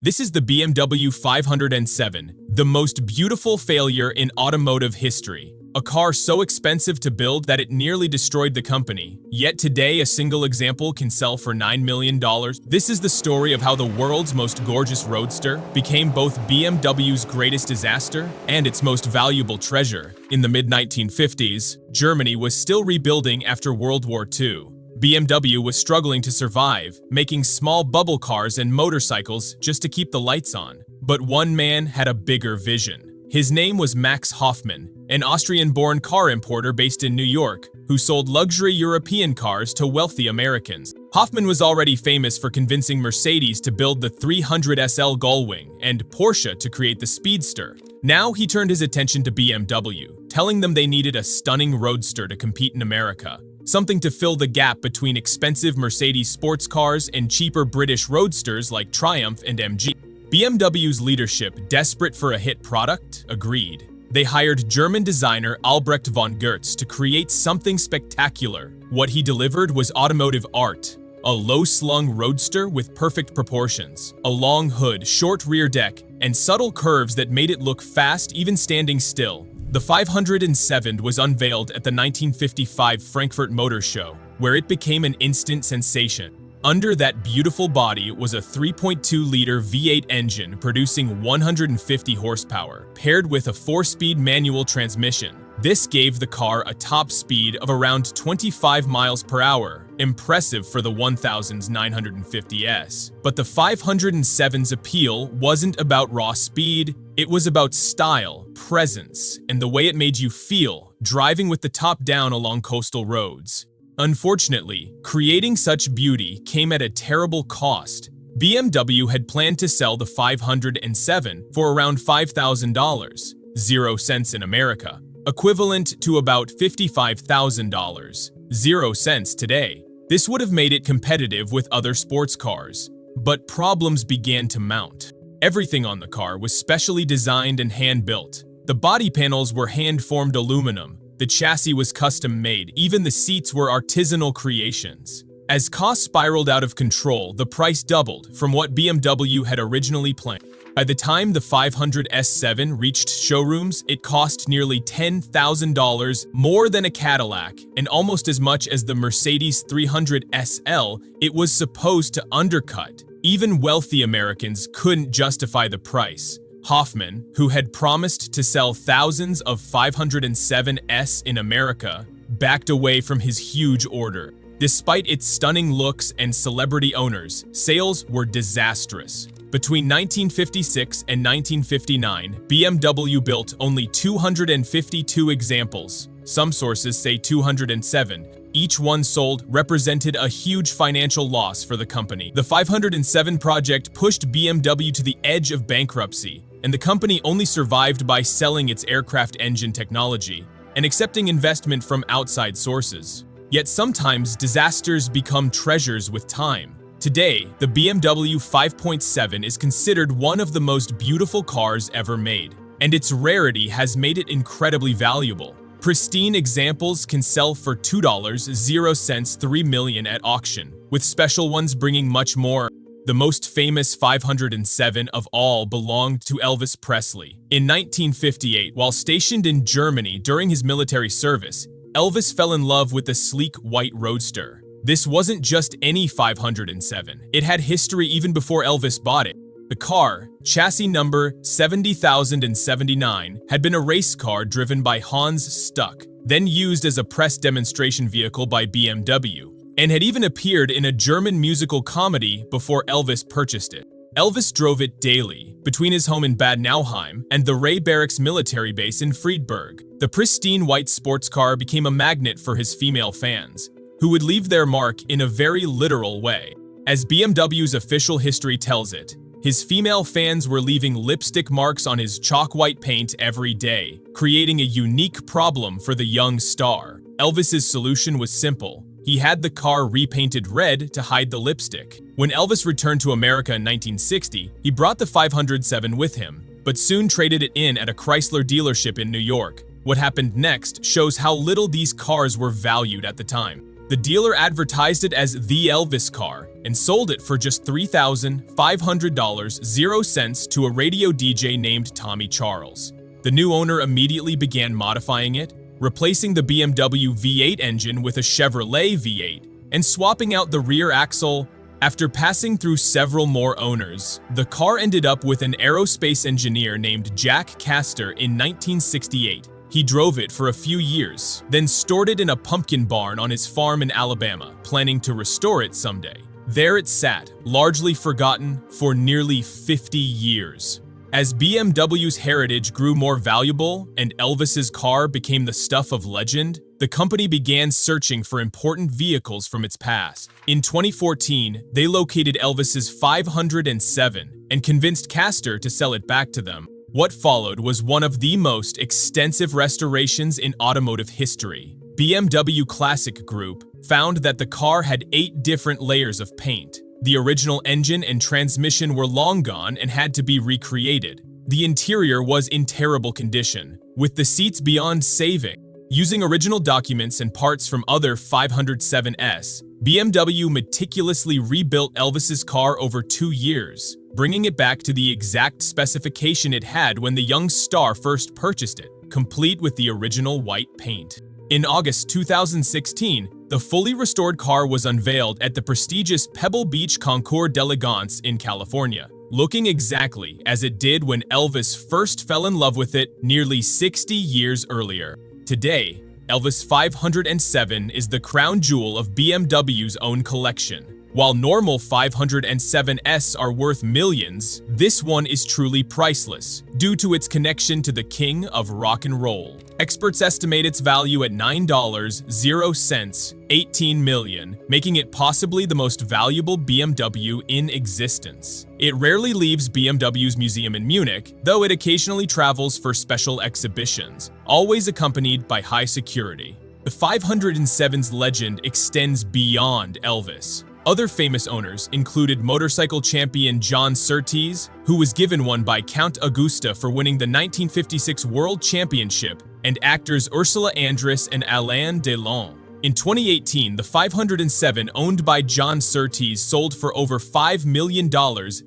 This is the BMW 507, the most beautiful failure in automotive history. A car so expensive to build that it nearly destroyed the company. Yet today, a single example can sell for $9 million. This is the story of how the world's most gorgeous Roadster became both BMW's greatest disaster and its most valuable treasure. In the mid-1950s, Germany was still rebuilding after World War II. BMW was struggling to survive, making small bubble cars and motorcycles just to keep the lights on. But one man had a bigger vision. His name was Max Hoffmann, an Austrian-born car importer based in New York, who sold luxury European cars to wealthy Americans. Hoffmann was already famous for convincing Mercedes to build the 300 SL Gullwing and Porsche to create the Speedster. Now he turned his attention to BMW, telling them they needed a stunning Roadster to compete in America. Something to fill the gap between expensive Mercedes sports cars and cheaper British roadsters like Triumph and MG. BMW's leadership, desperate for a hit product, agreed. They hired German designer Albrecht von Goertz to create something spectacular. What he delivered was automotive art. A low-slung roadster with perfect proportions, a long hood, short rear deck, and subtle curves that made it look fast even standing still. The 507 was unveiled at the 1955 Frankfurt Motor Show, where it became an instant sensation. Under that beautiful body was a 3.2-liter V8 engine producing 150 horsepower, paired with a 4-speed manual transmission. This gave the car a top speed of around 25 miles per hour, impressive for the 1000's 950S. But the 507's appeal wasn't about raw speed, it was about style, presence, and the way it made you feel, driving with the top down along coastal roads. Unfortunately, creating such beauty came at a terrible cost. BMW had planned to sell the 507 for around $5,000, 0 cents in America, equivalent to about $55,000, 0 cents today. This would have made it competitive with other sports cars. But problems began to mount. Everything on the car was specially designed and hand-built. The body panels were hand-formed aluminum. The chassis was custom-made. Even the seats were artisanal creations. As costs spiraled out of control, the price doubled from what BMW had originally planned. By the time the 500S7 reached showrooms, it cost nearly $10,000 more than a Cadillac and almost as much as the Mercedes 300 SL it was supposed to undercut. Even wealthy Americans couldn't justify the price. Hoffmann, who had promised to sell thousands of 507S in America, backed away from his huge order. Despite its stunning looks and celebrity owners, sales were disastrous. Between 1956 and 1959, BMW built only 252 examples. Some sources say 207. Each one sold represented a huge financial loss for the company. The 507 project pushed BMW to the edge of bankruptcy, and the company only survived by selling its aircraft engine technology and accepting investment from outside sources. Yet sometimes disasters become treasures with time. Today, the BMW 5.7 is considered one of the most beautiful cars ever made, and its rarity has made it incredibly valuable. Pristine examples can sell for $2, 0 cents, $3 million at auction, with special ones bringing much more. The most famous 507 of all belonged to Elvis Presley. In 1958, while stationed in Germany during his military service, Elvis fell in love with the sleek white Roadster. This wasn't just any 507. It had history even before Elvis bought it. The car, chassis number 70,079, had been a race car driven by Hans Stuck, then used as a press demonstration vehicle by BMW, and had even appeared in a German musical comedy before Elvis purchased it. Elvis drove it daily, between his home in Bad Nauheim and the Ray Barracks military base in Friedberg. The pristine white sports car became a magnet for his female fans, who would leave their mark in a very literal way. As BMW's official history tells it, his female fans were leaving lipstick marks on his chalk white paint every day, creating a unique problem for the young star. Elvis's solution was simple. He had the car repainted red to hide the lipstick. When Elvis returned to America in 1960, he brought the 507 with him, but soon traded it in at a Chrysler dealership in New York. What happened next shows how little these cars were valued at the time. The dealer advertised it as the Elvis car and sold it for just $3,500 to a radio DJ named Tommy Charles. The new owner immediately began modifying it, replacing the BMW V8 engine with a Chevrolet V8 and swapping out the rear axle. After passing through several more owners, the car ended up with an aerospace engineer named Jack Castor in 1968. He drove it for a few years, then stored it in a pumpkin barn on his farm in Alabama, planning to restore it someday. There it sat, largely forgotten, for nearly 50 years. As BMW's heritage grew more valuable and Elvis's car became the stuff of legend, the company began searching for important vehicles from its past. In 2014, they located Elvis's 507 and convinced Castor to sell it back to them. What followed was one of the most extensive restorations in automotive history. BMW Classic Group found that the car had 8 different layers of paint. The original engine and transmission were long gone and had to be recreated. The interior was in terrible condition, with the seats beyond saving. Using original documents and parts from other 507s, BMW meticulously rebuilt Elvis's car over 2 years, bringing it back to the exact specification it had when the young star first purchased it, complete with the original white paint. In August 2016, the fully restored car was unveiled at the prestigious Pebble Beach Concours d'Elegance in California, looking exactly as it did when Elvis first fell in love with it nearly 60 years earlier. Today, Elvis 507 is the crown jewel of BMW's own collection. While normal 507s are worth millions, this one is truly priceless due to its connection to the king of rock and roll. Experts estimate its value at $9.00, 18 million, making it possibly the most valuable BMW in existence. It rarely leaves BMW's museum in Munich, though it occasionally travels for special exhibitions, always accompanied by high security. The 507's legend extends beyond Elvis. Other famous owners included motorcycle champion John Surtees, who was given one by Count Augusta for winning the 1956 World Championship, and actors Ursula Andress and Alain Delon. In 2018, the 507 owned by John Surtees sold for over $5 million,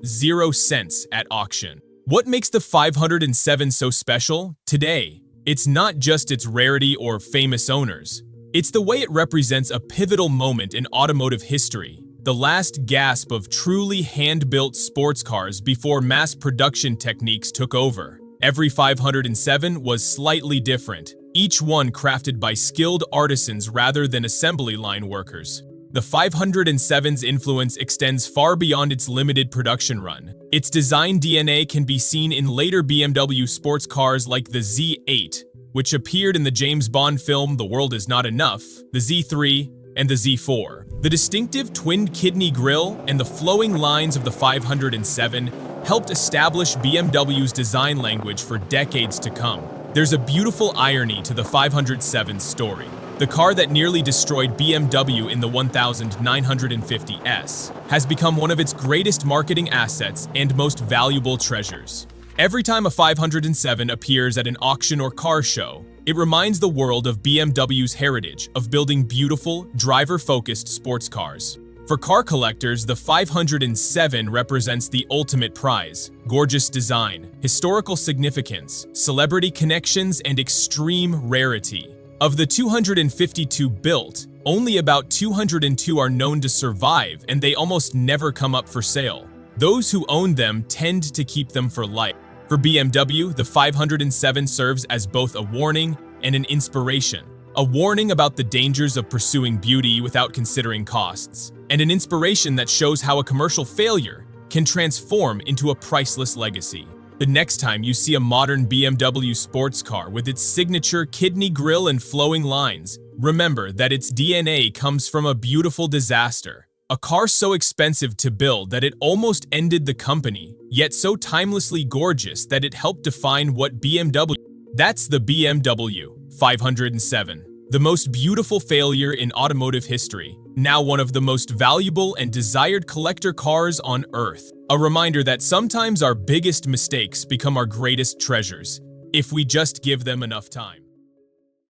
0 cents at auction. What makes the 507 so special? Today, it's not just its rarity or famous owners. It's the way it represents a pivotal moment in automotive history, the last gasp of truly hand-built sports cars before mass production techniques took over. Every 507 was slightly different, each one crafted by skilled artisans rather than assembly line workers. The 507's influence extends far beyond its limited production run. Its design DNA can be seen in later BMW sports cars like the Z8, which appeared in the James Bond film The World Is Not Enough, the Z3, and the Z4. The distinctive twin-kidney grille and the flowing lines of the 507 helped establish BMW's design language for decades to come. There's a beautiful irony to the 507's story. The car that nearly destroyed BMW in the 1950s has become one of its greatest marketing assets and most valuable treasures. Every time a 507 appears at an auction or car show, it reminds the world of BMW's heritage of building beautiful, driver-focused sports cars. For car collectors, the 507 represents the ultimate prize: gorgeous design, historical significance, celebrity connections, and extreme rarity. Of the 252 built, only about 202 are known to survive, and they almost never come up for sale. Those who own them tend to keep them for life. For BMW, the 507 serves as both a warning and an inspiration. A warning about the dangers of pursuing beauty without considering costs, and an inspiration that shows how a commercial failure can transform into a priceless legacy. The next time you see a modern BMW sports car with its signature kidney grille and flowing lines, remember that its DNA comes from a beautiful disaster. A car so expensive to build that it almost ended the company, yet so timelessly gorgeous that it helped define what BMW. That's the BMW 507, the most beautiful failure in automotive history, now one of the most valuable and desired collector cars on Earth. A reminder that sometimes our biggest mistakes become our greatest treasures, if we just give them enough time.